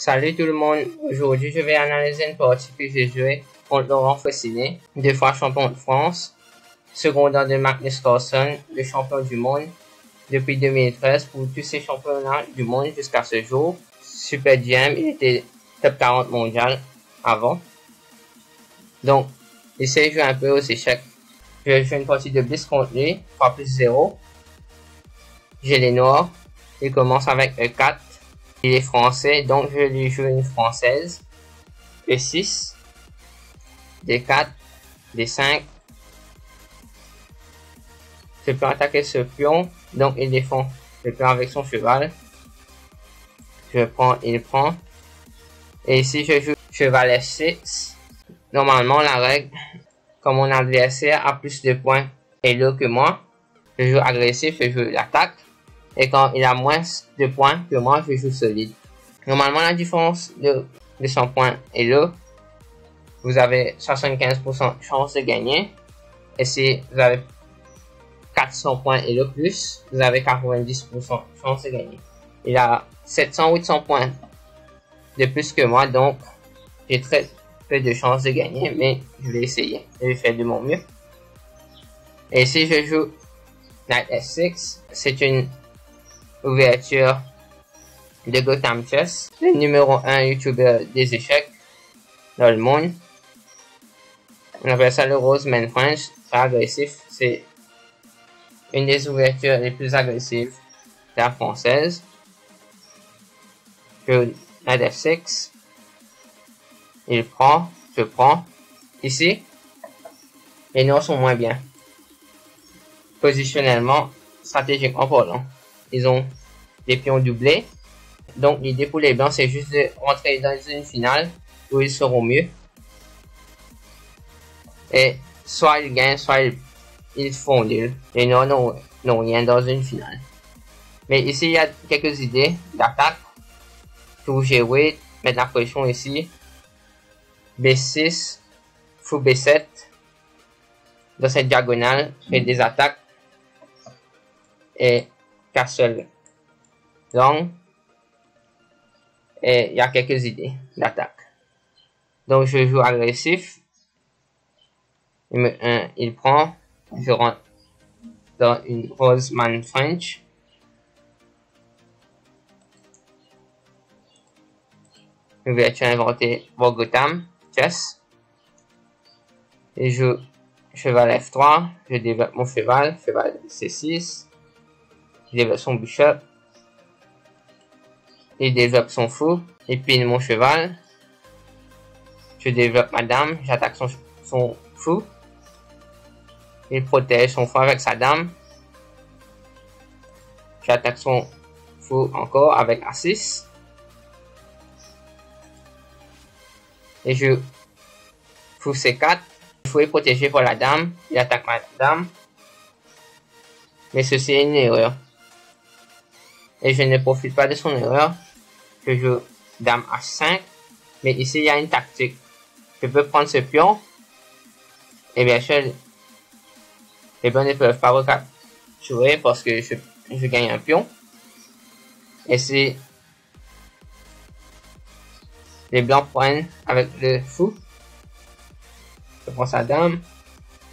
Salut tout le monde, aujourd'hui je vais analyser une partie que j'ai jouée contre Laurent Fessiné, 2 fois champion de France, secondaire de Magnus Carlsen, le champion du monde depuis 2013 pour tous ces championnats du monde jusqu'à ce jour. Super GM, il était top 40 mondial avant. Donc, essayez de jouer un peu aux échecs. Je vais jouer une partie de Bliss contre lui, 3+0. J'ai les noirs, il commence avec E4. Il est français, donc je lui joue une française. E6, D4, D5. Je peux attaquer ce pion, donc il défend le pion avec son cheval. Je prends, il prend. Et ici je joue cheval F6. Normalement la règle, comme mon adversaire a plus de points et l'eau que moi, je joue agressif, je joue l'attaque. Et quand il a moins de points que moi, je joue solide. Normalement, la différence de 100 points est là. Vous avez 75% de chance de gagner. Et si vous avez 400 points et le plus, vous avez 90% de chance de gagner. Il a 700-800 points de plus que moi, donc j'ai très peu de chance de gagner, mais je vais essayer. Je vais faire de mon mieux. Et si je joue Knight F6, c'est une ouverture de Gotham Chess, le numéro 1 YouTuber des échecs dans le monde. On appelle ça le Roseman French, c'est agressif, c'est une des ouvertures les plus agressives de la française. Je Knight F6, il prend, je prends. Ici, les noirs sont moins bien. Positionnellement, stratégiquement parlant. Ils ont des pions doublés. Donc l'idée pour les blancs, c'est juste de rentrer dans une finale où ils seront mieux. Et soit ils gagnent, soit ils font nul. Les noirs n'ont rien dans une finale. Mais ici, il y a quelques idées d'attaque. Tout gérer, mettre la pression ici. B6, fou B7. Dans cette diagonale, faire des attaques. Et castle long. Et il y a quelques idées d'attaque. Donc je joue agressif. Il prend. Je rentre dans une Roseman French. Je vais inventer Gotham Chess. Et je joue cheval F3. Je développe mon cheval C6. Je développe son bishop. Il développe son fou, il pine mon cheval. Je développe ma dame, j'attaque son fou. Il protège son fou avec sa dame. J'attaque son fou encore avec A6. Et je fou C4. Le fou est protégé par la dame, il attaque ma dame. Mais ceci est une erreur. Et je ne profite pas de son erreur. Je joue dame H5, mais ici il y a une tactique. Je peux prendre ce pion, et bien sûr, les blancs ne peuvent pas recapturer parce que je gagne un pion. Et si les blancs prennent avec le fou, je prends sa dame,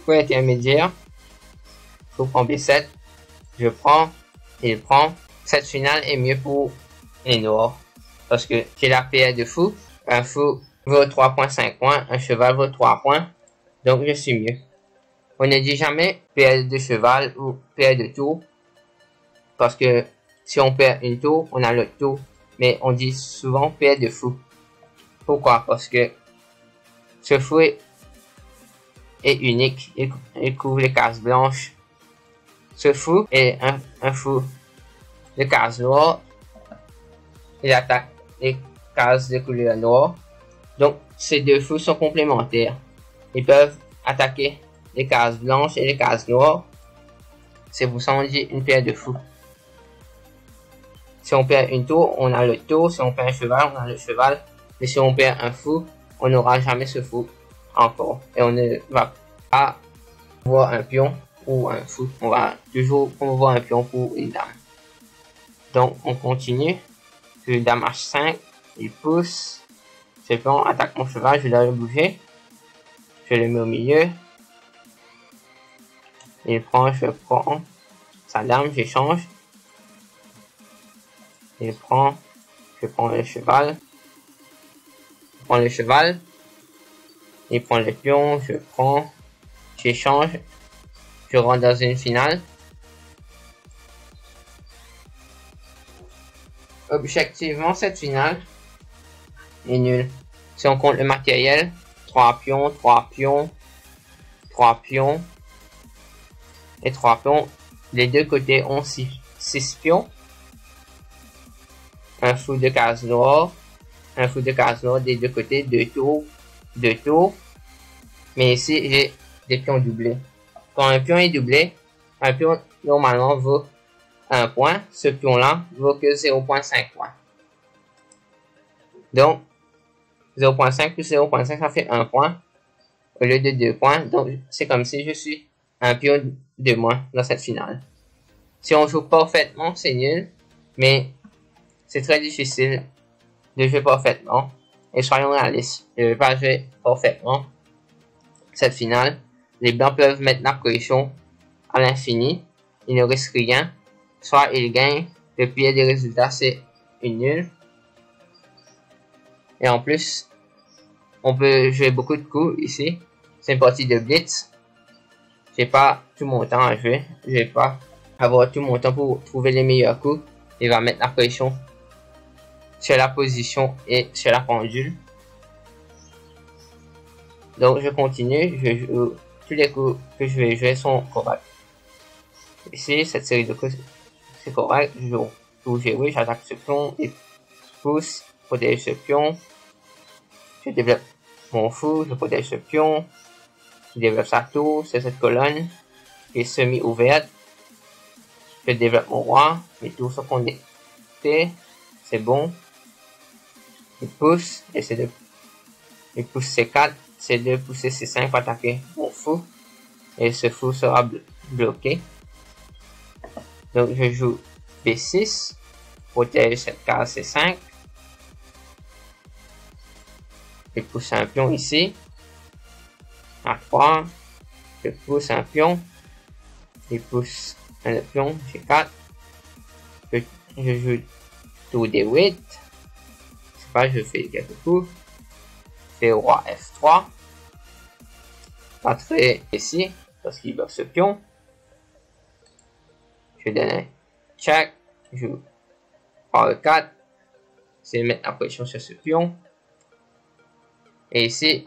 fou intermédiaire, fou prend B7, je prends, il prend. Cette finale est mieux pour les noirs. Parce que j'ai la paire de fou. Un fou vaut 3.5 points. Un cheval vaut 3 points. Donc je suis mieux. On ne dit jamais paire de cheval ou paire de tour. Parce que si on perd une tour, on a l'autre tour. Mais on dit souvent paire de fou. Pourquoi? Parce que ce fou est unique. Il couvre les cases blanches. Ce fou est un fou de cases noires. Il attaque les cases de couleur noire. Donc, ces deux fous sont complémentaires. Ils peuvent attaquer les cases blanches et les cases noires. C'est pour ça qu'on dit une paire de fous. Si on perd une tour, on a le tour. Si on perd un cheval, on a le cheval. Mais si on perd un fou, on n'aura jamais ce fou encore. Et on ne va pas voir un pion ou un fou. On va toujours voir un pion pour une dame. Donc, on continue. Je dame H5, il pousse. Ce pion attaque mon cheval, je dois le bouger. Je le mets au milieu. Il prend, je prends sa dame, j'échange. Il prend, je prends le cheval. Je prends le cheval. Il prend le pion, je prends, j'échange. Je rentre dans une finale. Objectivement, cette finale est nulle. Si on compte le matériel, 3 pions, 3 pions, 3 pions et 3 pions. Les deux côtés ont 6 pions. Un fou de case noire. Un fou de case noire des deux côtés, 2 tours. 2 tours. Mais ici, j'ai des pions doublés. Quand un pion est doublé, un pion normalement vaut 1 point. Ce pion-là vaut que 0.5 points. Donc, 0.5 plus 0.5, ça fait 1 point au lieu de 2 points. Donc, c'est comme si je suis un pion de moins dans cette finale. Si on joue parfaitement, c'est nul. Mais c'est très difficile de jouer parfaitement. Et soyons réalistes, je ne vais pas jouer parfaitement cette finale. Les blancs peuvent mettre la pression à l'infini. Ils ne risquent rien. Soit ils gagnent. Le pire des résultats, c'est une nulle. Et en plus, on peut jouer beaucoup de coups ici. C'est une partie de blitz. J'ai pas tout mon temps à jouer. Je vais pas avoir tout mon temps pour trouver les meilleurs coups. Il va mettre la pression sur la position et sur la pendule. Donc je continue. Je joue. Tous les coups que je vais jouer sont corrects. Ici, cette série de coups, c'est correct. Je joue tout jouer. J'attaque ce pion. Et pousse. Protège ce pion. Je développe mon fou, je protège ce pion. Je développe sa tour, c'est cette colonne qui est semi-ouverte. Je développe mon roi, mes tours sont connectés. C'est bon. Il pousse, essaie de... Il pousse C4, C2, pousser C5 pour attaquer mon fou. Et ce fou sera bloqué. Donc je joue B6, protège cette case C5. Je pousse un pion ici. À 3. Je pousse un pion. Je pousse un autre pion. J'ai 4. Je joue tour D8. Je sais pas, je fais quelques coups. Je fais roi F3. Pas très ici. Parce qu'il bloque ce pion. Je donne un check. Je joue roi E4. C'est mettre la pression sur ce pion. Et ici,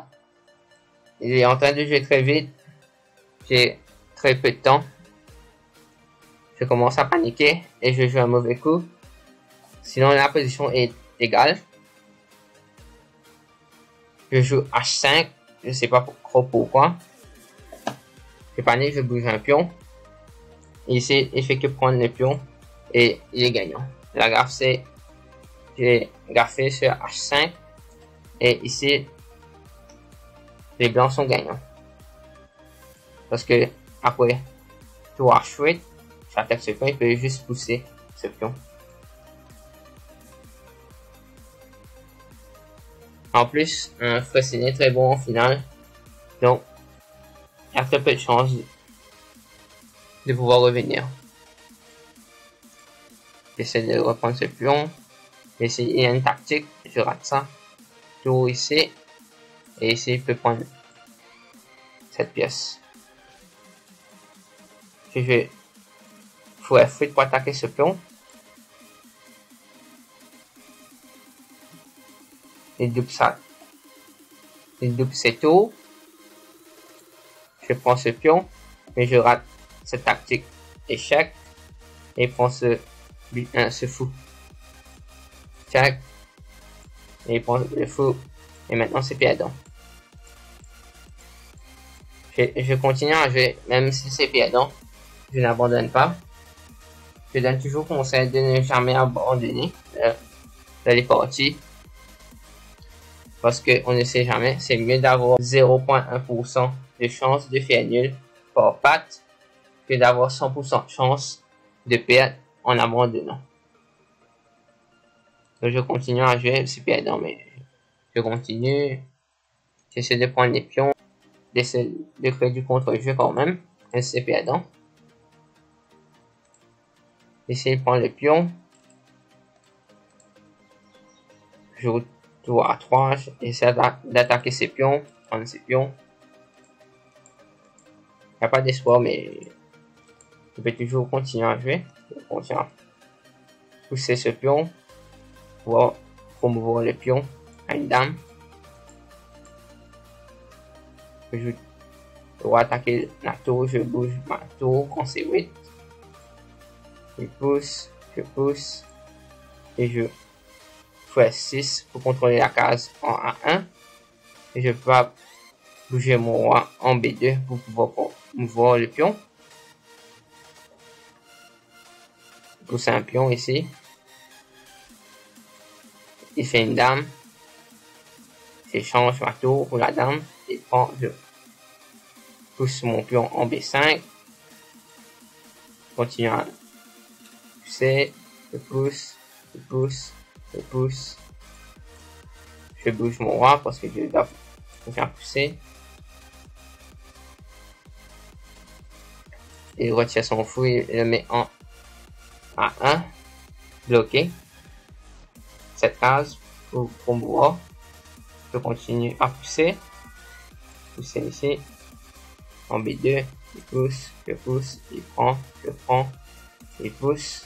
il est en train de jouer très vite. J'ai très peu de temps. Je commence à paniquer et je joue un mauvais coup. Sinon, la position est égale. Je joue H5. Je sais pas trop pourquoi. Je panique, je bouge un pion. Et ici, il fait que prendre le pion et il est gagnant. La gaffe, c'est j'ai gaffé sur H5. Et ici, les blancs sont gagnants. Parce que après tour H8, j'attaque ce pion, il peut juste pousser ce pion. En plus, un Fressinet très bon en finale. Donc, il y a très peu de chances de pouvoir revenir. J'essaie de reprendre ce pion. Ici, il y a une tactique, je rate ça. Tour ici. Et ici, il peut prendre cette pièce. Je vais fou F8 pour attaquer ce pion. Il double ça. Il double ses tours. Je prends ce pion, mais je rate cette tactique. Échec. Et prend ce fou. Check. Et il prend le fou. Et maintenant c'est perdant. Je continue à jouer, même si c'est perdant. Je n'abandonne pas. Je donne toujours conseil de ne jamais abandonner dans les parties. Parce qu'on ne sait jamais. C'est mieux d'avoir 0.1% de chance de faire nul par patte que d'avoir 100% de chance de perdre en abandonnant. Donc je continue à jouer, c'est perdant, mais je continue. J'essaie de prendre les pions, d'essayer de créer du contre-jeu quand même, mais c'est perdant. J'essaie de prendre les pions. Je joue tour à 3, j'essaie d'attaquer ces pions, prendre ces pions. Il n'y a pas d'espoir, mais je peux toujours continuer à jouer. Je continue à pousser ce pion pour promouvoir le pion à une dame. Je dois attaquer la tour, je bouge ma tour en C8. Je pousse et je fais 6 pour contrôler la case en A1. Et je peux bouger mon roi en B2 pour pouvoir mouvoir le pion. Je pousse un pion ici. Il fait une dame. J'échange ma tour pour la dame. Et je pousse mon pion en B5. Continue à pousser. Je pousse. Je bouge mon roi parce que je dois faire pousser. Il retire son fou et le met en A1. Bloqué. Cette case pour promouvoir. Je continue à pousser. Pousser ici. En B2. Il pousse. Je pousse. Il prend. Je prends. Il pousse.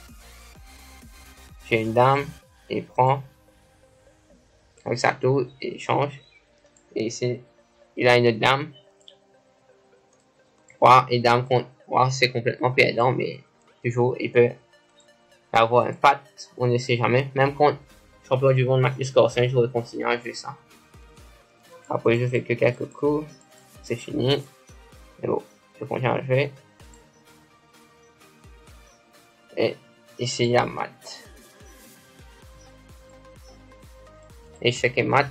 J'ai une dame. Il prend. Avec sa tour. Il change. Et ici, il a une dame. Roi et dame contre roi, c'est complètement perdant, mais toujours il peut avoir un pat, on ne sait jamais. Même contre champion du monde Magnus Carlsen, je vais continuer à jouer ça. Après, je fais que quelques coups, c'est fini. Mais bon, je continue à jouer. Et ici, il y a mat. Échec et mat.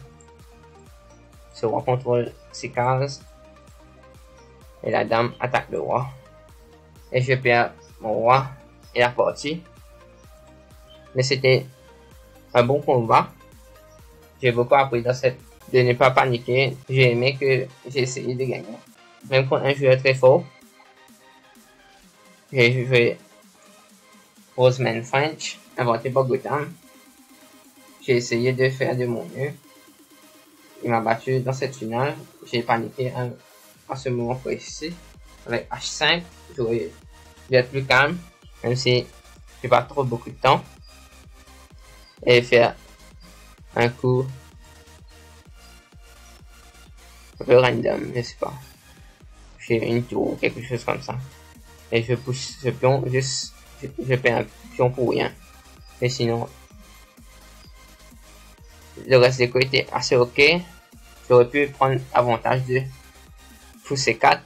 Ce roi contrôle 6 cases. Et la dame attaque le roi. Et je perds mon roi et la partie. Mais c'était un bon combat. J'ai beaucoup appris de ne pas paniquer. J'ai aimé que j'ai essayé de gagner. Même contre un joueur très fort. J'ai joué Roseman French, inventé par Gotham. J'ai essayé de faire de mon mieux. Il m'a battu dans cette finale. J'ai paniqué à ce moment précis. Avec H5, j'aurais dû être plus calme, même si j'ai pas trop beaucoup de temps. Et faire un coup un peu random, je sais pas. J'ai une tour ou quelque chose comme ça. Et je pousse ce pion, juste, je perds un pion pour rien. Mais sinon, le reste des coups était assez ok. J'aurais pu prendre avantage de pousser 4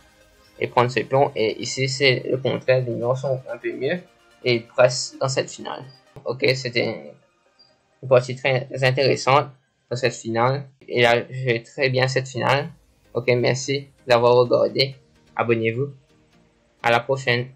et prendre ce pion. Et ici, c'est le contraire. Les noirs sont un peu mieux et ils pressent dans cette finale. Ok, c'était une partie très intéressante dans cette finale. Il a joué très bien cette finale. Ok, merci d'avoir regardé. Abonnez-vous. À la prochaine.